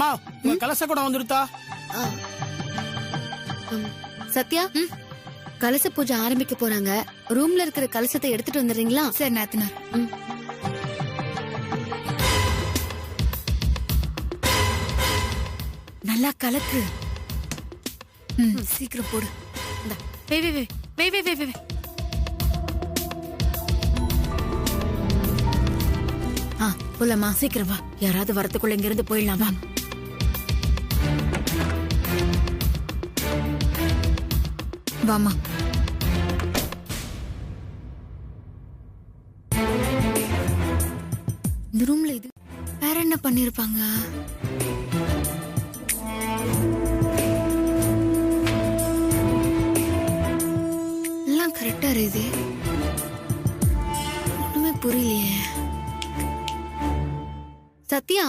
அம்மா உங்க கலச கூட வந்துருத்தா. சத்யா, கலச பூஜை ஆரம்பிக்க போறாங்க. ரூம்ல இருக்கிற கலசத்தை எடுத்துட்டு வந்துடுறீங்களா? சரி நாத்தனார். நல்லா கலக்கு. சீக்கிரம் போடு. வே வே வே வே வே வே வே. போலாமா? சீக்கிரம் வா. யாராவது வரத்துக்குள்ள இங்க இருந்து போயிடலாம். வா. வாமா. இந்த ரூம்ல இது வேற என்ன பண்ணிருப்பாங்க? எல்லாம் கரெக்டா இருக்குது. ஒண்ணுமே புரியலையே. சத்யா,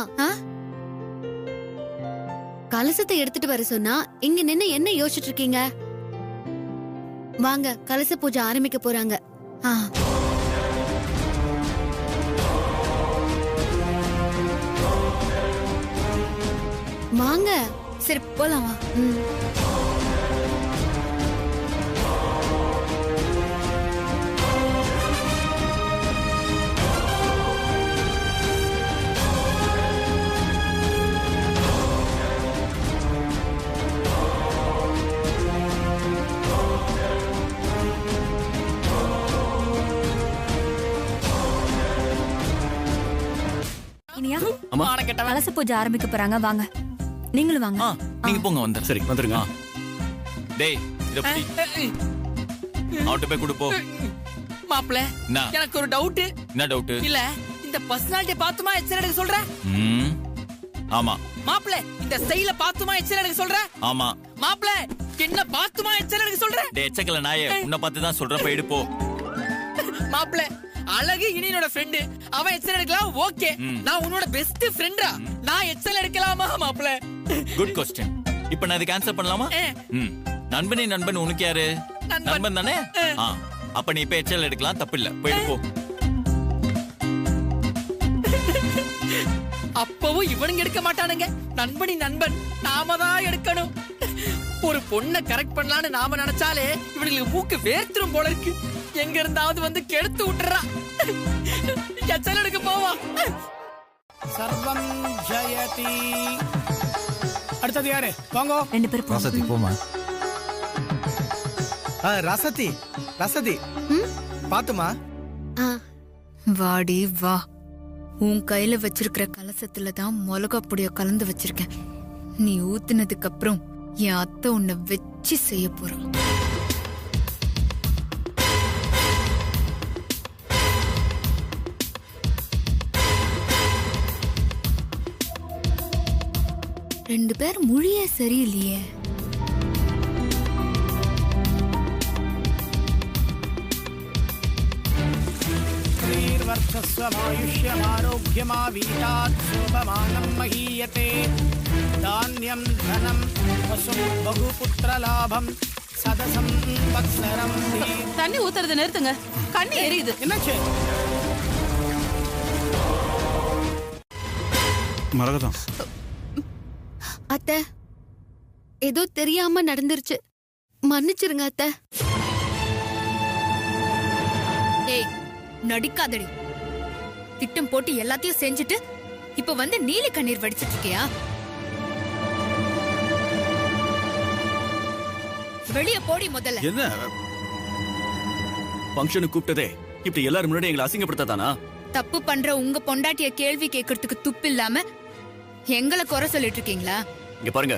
கலசத்தை எடுத்துட்டு வர சொன்னா இங்க நின்னு என்ன யோசிச்சுட்டு இருக்கீங்க? வாங்க, கலச பூஜை ஆரம்பிக்க போறாங்க. வாங்க. சரி போலாமா? கலச பூஜை ஆரம்பிக்க போறாங்க. வாங்க, நீங்களும் வாங்க. நீங்க போங்க. வந்து சரி வந்துருங்க. டேய் இத புடி. ஆட்டோ பே குடு போ. மாப்ள, எனக்கு ஒரு டவுட். என்ன டவுட்? இல்ல, இந்த பர்சனாலிட்டி பாத்துமா எச்சர எடுக்க சொல்ற? ஆமா. மாப்ள, இந்த ஸ்டைல பாத்துமா எச்சர எடுக்க சொல்ற? ஆமா. மாப்ள, என்ன பாத்துமா எச்சர எடுக்க சொல்ற? டேய் எச்சக்கல நாயே, உன்னை பார்த்து தான் சொல்றேன். போய் போ. மாப்ள, அழகு இனியோட ஃப்ரெண்ட். அவன் எச்சர எடுக்கலாம். ஓகே, நான் உன்னோட பெஸ்ட் ஃப்ரெண்டா. நான் எச்சர எடுக்கலாமா மாப்ள? Good question. இப்போ நான் இதுக்கு ஆன்சர் பண்ணலாமா? நண்பனே நண்பன் உனக்கு யாரு? நண்பன் தானே? அப்ப நீ இப்ப எச்சல் எடுக்கலாம். தப்பு இல்ல. போய் போ. அப்பவும் இவனுங்க எடுக்க மாட்டானுங்க. நண்பனி நண்பன் நாம தான் எடுக்கணும். ஒரு பொண்ணை கரெக்ட் பண்ணலான்னு நாம நினைச்சாலே இவனுங்களுக்கு மூக்கு வேர்த்துரும் போல இருக்கு. எங்க இருந்தாவது வந்து கெடுத்து விட்டுறா. எச்சல் எடுக்க போவா. சர்வம் ஜெயதி. அடுத்தது யாரு? வாங்க. ரெண்டு பேரும் ரசதி போமா. ரசதி ரசதி பாத்துமா. வாடி வா. உன் கையில வச்சிருக்கிற கலசத்துல தான் மிளகா பொடிய கலந்து வச்சிருக்கேன். நீ ஊத்துனதுக்கு அப்புறம் என் அத்தை உன்னை வச்சு செய்ய போறான். ரெண்டு பேர் மொழியே சரியில்லையே. தானியம் தனம் வசும் பகுபுத்திர லாபம் சதசம் வத்சரம். தண்ணி ஊத்துறத நிறுத்துங்க. கண்ணு எரியுது. என்னாச்சு? மரகதம். அத்தை, ஏதோ தெரியாம நடந்துருச்சு. மன்னிச்சிருங்க அத்தை. ஏய், நடிக்காதடி. திட்டம் போட்டு எல்லாத்தையும் செஞ்சுட்டு இப்ப வந்து நீலி கண்ணீர் வடிச்சிட்டு இருக்கியா? வெளிய போடி முதல்ல. என்ன ஃபங்க்ஷனுக்கு கூப்பிட்டதே இப்படி எல்லாரும் முன்னாடி எங்களை அசிங்கப்படுத்தாதானா? தப்பு பண்ற உங்க பொண்டாட்டிய கேள்வி கேட்கறதுக்கு துப்பு இல்லாம எங்களை குறை சொல்லிட்டு இருக்கீங்களா? இங்க பாருங்க,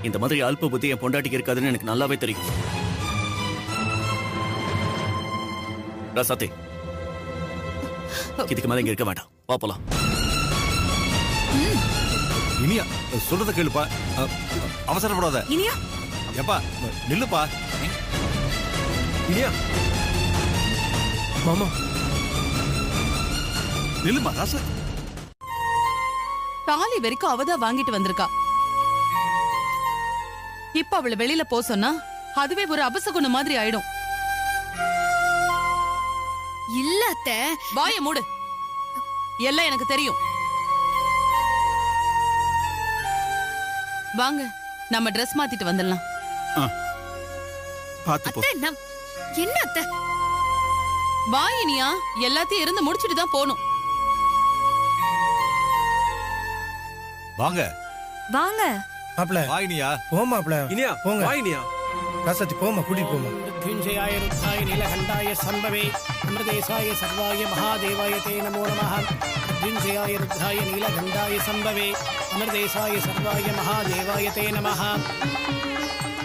இந்த மாதிரி அல்ப புத்தி என் பொண்டாட்டிக்கு இருக்காதுன்னு எனக்கு நல்லாவே தெரியும். ரசதி, இதுக்கு மேல இங்க இருக்க வேண்டாம். பாப்பலாம். இனியா சொல்றத கேளுப்பா. அவசரப்படாத. இனியா எப்பா நில்லுப்பா. இனியா மாமா நில்லுமா. ராசா தாலி வரைக்கும் அவதான் வாங்கிட்டு வந்திருக்கா. இப்ப அவளை வெளியில போ சொன்னா அதுவே ஒரு அபசகுணம் மாதிரி ஆயிடும். இல்ல அத்தை. வாய மூடு. எல்லாம் எனக்கு தெரியும். வாங்க நம்ம ட்ரெஸ் மாத்திட்டு வந்துடலாம். பாத்து போ. அத்தை, என்ன அத்தை? வா இனியா, எல்லாத்தையும் இருந்து முடிச்சிட்டு தான் போகணும். வாங்க வாங்க மாப்ள வாயினியா. போமாப்ல இனியா போங்க. வாயினியா. ராசாத்தி போமா, கூட்டிட்டு போமா. मृत्युञ्जयाय रुद्राय नीलकण्ठाय सम्भवे अमृतेशाय सर्वाय महादेवाय ते नमो नमः मृत्युञ्जयाय रुद्राय नीलकण्ठाय सम्भवे अमृतेशाय सर्वाय महादेवाय ते नमः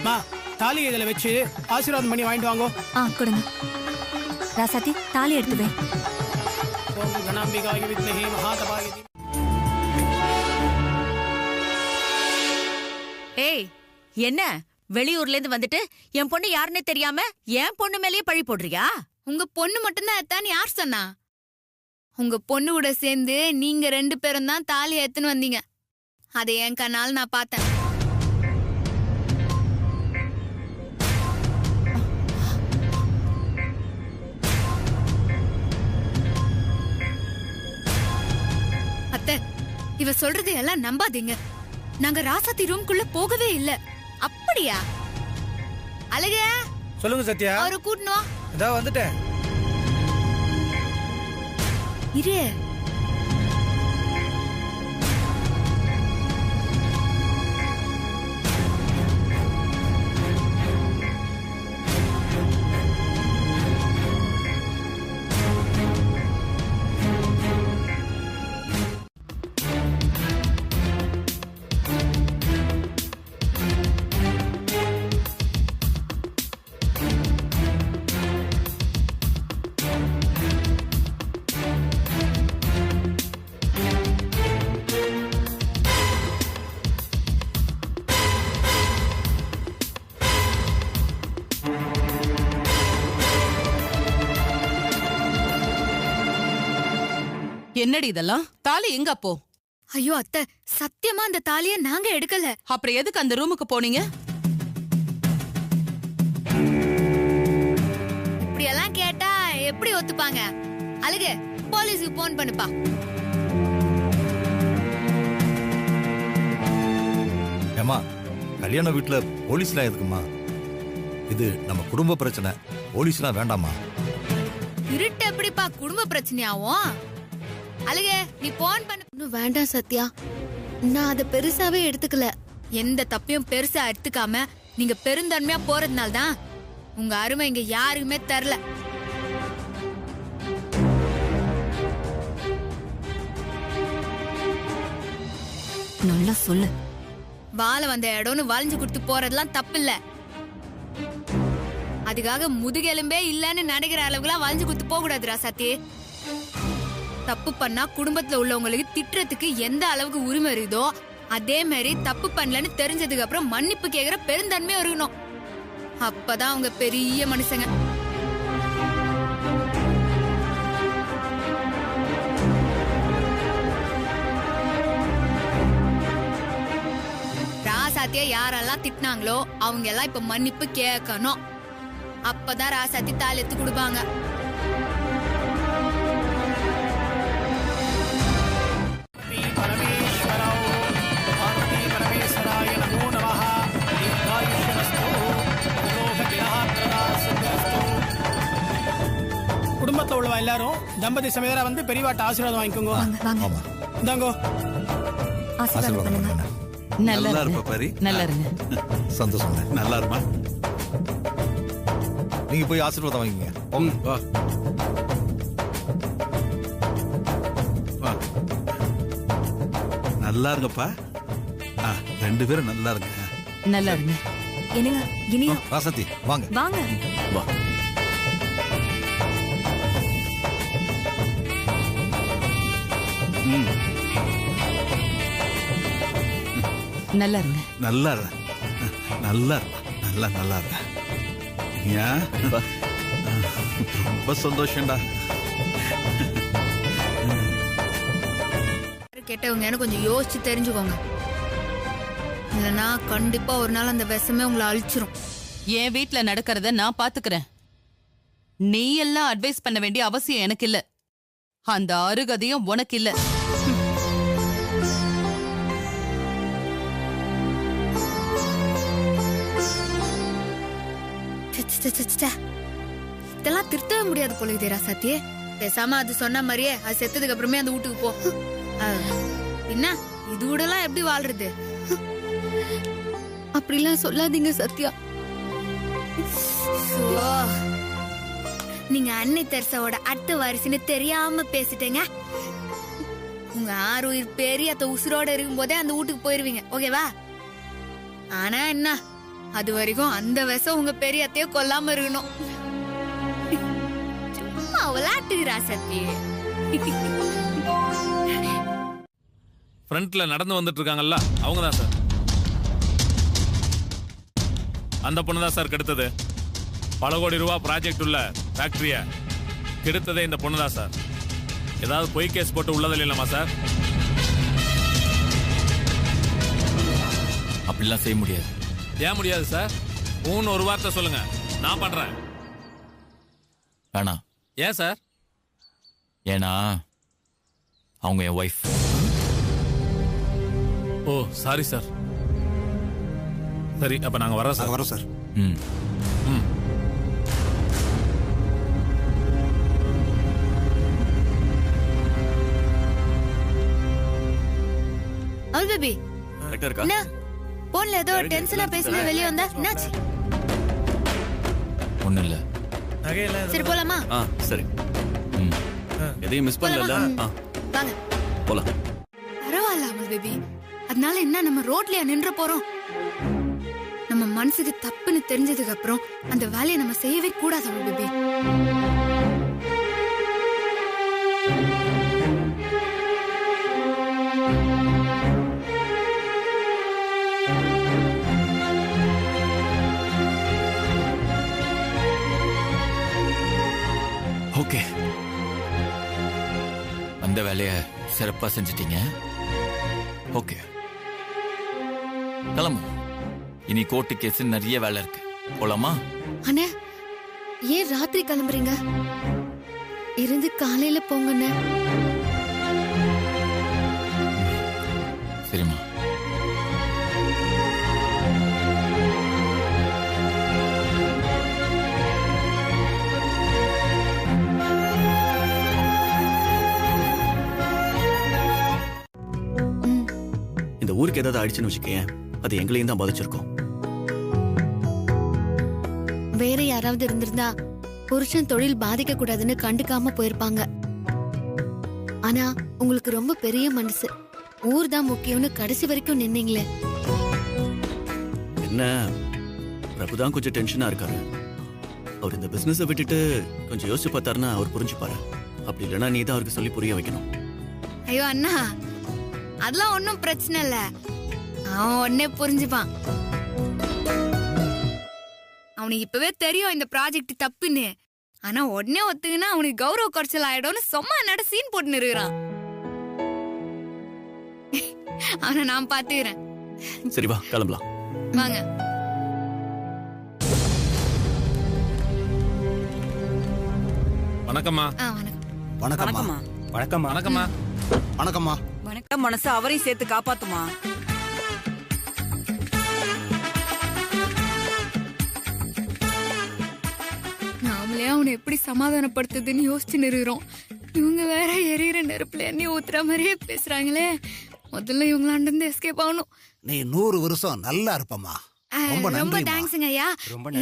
மா தாலி இதில் வச்சு ஆசீர்வாதம் பண்ணி வாங்கிட்டு வாங்கோ. கொடுங்க ராசாத்தி, தாலி எடுத்து வை. ஓம் கணாம்பிகாய வித்மஹே மகாதபாய தீமஹி. ஏய், என்ன வெளியூர்ல இருந்து வந்துட்டு என் பொண்ணு யாருன்னே தெரியாம என் பொண்ணு மேலேயே பழி போடுறியா? உங்க பொண்ணு மட்டும்தான் எத்தான்னு யார் சொன்னா? உங்க பொண்ணு கூட சேர்ந்து நீங்க 2 பேரும் தான் தாலி எத்துன்னு வந்தீங்க. அதை என் கண்ணால் நான் பார்த்தேன். அத்தை, இவ சொல்றது எல்லாம் நம்பாதீங்க. நாங்க ராசாத்தி ரூம்குள்ள போகவே இல்ல. அப்படியா? அழகு, சொல்லுங்க சத்யா. அவரை கூட்டணும். இதோ வந்துட்டேன். இரு. என்னடி இதெல்லாம்? தாலி எங்க அப்போ? ஐயோ அத்தை, சத்தியமா அந்த தாலிய நாங்க எடுக்கல. அப்புறம் எதுக்கு அந்த ரூமுக்கு போனீங்க? இப்படி எல்லாம் கேட்டா எப்படி ஒத்துப்பாங்க? அழகு, போலீஸுக்கு போன் பண்ணுப்பா. ஏமா, கல்யாண வீட்டுல போலீஸ்லாம் எதுக்குமா? இது நம்ம குடும்ப பிரச்சனை. போலீஸ்லாம் வேண்டாமா? இருட்டு எப்படிப்பா குடும்ப பிரச்சனையாவும்? அழகு, நீ போன் பண்ணு. இன்னும் வேண்டாம் சத்யா, நான் அதை பெருசாவே எடுத்துக்கல. எந்த தப்பையும் பெருசா எடுத்துக்காம நீங்க பெருந்தன்மையா போறதுனால தான் உங்க அருமை இங்க யாருக்குமே தரல. நல்லா சொல்லு. வாழ வந்த இடம்னு வளைஞ்சு கொடுத்து போறதெல்லாம் தப்பு இல்ல. அதுக்காக முதுகெலும்பே இல்லன்னு நினைக்கிற அளவுக்குலாம் வளைஞ்சு கொடுத்து போக கூடாது ராசாத்தி. தப்பு பண்ணா குடும்பத்துல உள்ளவங்களுக்கு திட்டுறதுக்கு எந்த அளவுக்கு உரிமை இருக்குதோ அதே மாதிரி தப்பு பண்ணலன்னு தெரிஞ்சதுக்கு அப்புறம் மன்னிப்பு கேக்குற பெருந்தன்மையா இருக்கணும். அப்பதான் அவங்க பெரிய மனுஷங்க. ராசாத்திய யாரெல்லாம் திட்டினாங்களோ அவங்க எல்லாம் இப்ப மன்னிப்பு கேட்கணும். அப்பதான் ராசாத்தி தாலி எடுத்து கொடுப்பாங்க. குடும்பத்துல உள்ளவா எல்லாரும் தம்பதி சமேதரா வந்து பெரியவாட்ட ஆசீர்வாதம் வாங்கிக்கோங்க. ஆமா. இந்தாங்கோ. ஆசீர்வாதம் பண்ணுங்க. நல்லா இருப்பா பாரி. நல்லா இருங்க. சந்தோஷம். நல்லா இருமா. நீங்க போய் ஆசீர்வாதம் வாங்கிங்க. வா. வா. நல்லா இருங்கப்பா. 2 பேரும் நல்லா இருங்க. நல்லா இருங்க. என்னங்க இனியா? ராசாத்தி வாங்க. வாங்க. வா. நல்லா இருங்க. நல்லா இரு. நல்லா நல்லா நல்லா இரு. ஏன்? ரொம்ப சந்தோஷம்டா. கேட்டவங்க கொஞ்சம் யோசிச்சு தெரிஞ்சுக்கோங்க. இல்லைன்னா கண்டிப்பா ஒரு நாள் அந்த விஷமே உங்களை அழிச்சிரும். என் வீட்ல நடக்கிறத நான் பாத்துக்கிறேன். நீ எல்லாம் அட்வைஸ் பண்ண வேண்டிய அவசியம் எனக்கு இல்ல. அந்த அருகதையும் உனக்கு இல்ல. இதெல்லாம் திருத்தவே முடியாது போல இதே ராசாத்தி. பேசாம அது சொன்ன மாதிரியே அது செத்ததுக்கு அப்புறமே அந்த வீட்டுக்கு போ. என்ன இது விடலாம் எப்படி வாழ்றது? அப்படிலாம் சொல்லாதீங்க சத்யா. நீங்க அன்னை தெரசாவோட அடுத்த வாரிசுன்னு தெரியாம பேசிட்டேங்க. உங்க 6 உயிர் பெரிய உசுரோட இருக்கும் போதே அந்த வீட்டுக்கு போயிருவீங்க, ஓகேவா? ஆனா என்ன, அது வரைக்கும் அந்த விஷம் உங்க பெரிய அத்தைய கொல்லாம இருக்கணும். சும்மா விளையாட்டுகிறா சத்தி. ஃப்ரண்ட்ல நடந்து வந்துட்டு இருக்காங்கல்ல, அவங்க தான் சார். அந்த பொண்ணு தான் சார் கெடுத்தது. பல கோடி ரூபா ப்ராஜெக்ட் உள்ள ஃபேக்டரிய கெடுத்ததே இந்த பொண்ணு தான் சார். ஏதாவது பொய் கேஸ் போட்டு உள்ளதில் இல்லைமா சார்? அப்படிலாம் செய்ய முடியாது. ஏன் முடியாது சார்? ஊன்னு ஒரு வார்த்தை சொல்லுங்க, நான் பண்றேன். வேணாம். ஏன் சார்? ஏன்னா அவங்க என் ஒய்ஃப். ஓ சாரி சார். சரி, அப்ப நாங்க வரோம் சார். வரோம் சார். ம் ம். அவள் பேபி கரெக்டா இருக்கா? என்ன போன்ல ஏதோ டென்ஷனா பேசின வெளிய வந்தா என்னாச்சு? ஒண்ணும் இல்ல. சரி போலாமா? சரி. எதையும் மிஸ் பண்ணல. வாங்க போலாம். பரவாயில்ல அவள் பேபி. அதனால என்ன, நம்ம ரோட்லயா நின்ற போறோம்? நம்ம மனசுக்கு தப்புன்னு தெரிஞ்சதுக்கு அப்புறம் அந்த வேலையை நம்ம செய்யவே கூடாது அவள் பேபி. ஓகே, அந்த வேலைய சிறப்பா செஞ்சிட்டீங்க. ஓகே, கிளம்பு. இனி கோர்ட்டு கேஸ் நிறைய வேலை இருக்கு, போலாமா? அண்ணே, ஏன் ராத்திரி கிளம்புறீங்க? இருந்து காலையில போங்கண்ணே. சரிம்மா. இந்த ஊருக்கு ஏதாவது ஆயிடுச்சுன்னு வச்சுக்கேன், அது எங்களையும் தான் பாதிச்சிருக்கோம். வேற யாராவது இருந்திருந்தா புருஷன் தொழில் பாதிக்க கூடாதுன்னு கண்டுக்காம போயிருப்பாங்க. ஆனா உங்களுக்கு ரொம்ப பெரிய மனசு. ஊர் தான் முக்கியம்னு கடைசி வரைக்கும் நின்னீங்களே. என்ன, பிரபுதான் கொஞ்சம் டென்ஷனா இருக்காரு. அவர் இந்த பிசினஸை விட்டுட்டு கொஞ்சம் யோசிச்சு பார்த்தாருன்னா அவர் புரிஞ்சுப்பாரு. அப்படி இல்லைன்னா நீ தான் அவருக்கு சொல்லி புரிய வைக்கணும். ஐயோ அண்ணா, அதெல்லாம் ஒன்னும் பிரச்சனை இல்ல. அவன் உடனே புரிஞ்சுப்பான். அவனுக்கு இப்பவே தெரியும் இந்த ப்ராஜெக்ட் தப்புன்னு. ஆனா உடனே ஒத்துக்குன்னா அவனுக்கு கௌரவ குறைச்சல் ஆயிடும்னு சும்மா நட சீன் போட்டு இருக்கிறான். அவனை நான் பாத்துக்கிறேன். சரி வா, கிளம்பலாம். வாங்க. வணக்கம்மா. வணக்கம்மா. வணக்கம்மா. வணக்கம்மா. வணக்கம்மா. வணக்கம். மனசு அவரையும் சேர்த்து காப்பாத்துமா. நாமளே அவனை எப்படி சமாதானப்படுத்துதுன்னு யோசிச்சு நிறுகிறோம். இவங்க வேற எரியிற நெருப்புல எண்ணெய் ஊத்துற மாதிரியே பேசுறாங்களே. முதல்ல இவங்களாண்டு இருந்து எஸ்கேப் ஆகணும். நீ 100 வருஷம் நல்லா இருப்பமா. ரொம்ப தேங்க்ஸ்ங்க ஐயா.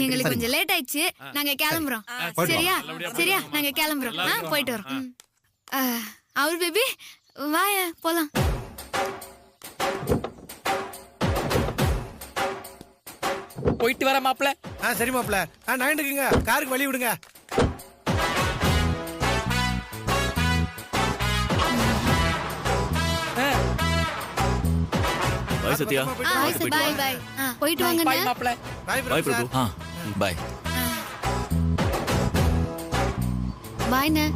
எங்களுக்கு கொஞ்சம் லேட் ஆயிடுச்சு, நாங்க கிளம்புறோம். சரியா சரியா, நாங்க கிளம்புறோம். போயிட்டு வரோம். அவள் பேபி வாய போலாம். போயிட்டு வர மாப்ள. சரி மாப்ள. நான் இருக்குங்க, காருக்கு வழி விடுங்க. பாய் சத்யா. பாய் பாய். போயிட்டு வாங்க. பாய் மாப்ள. பாய் பாய் பிரபு. பாய். பாய்ண்ணே.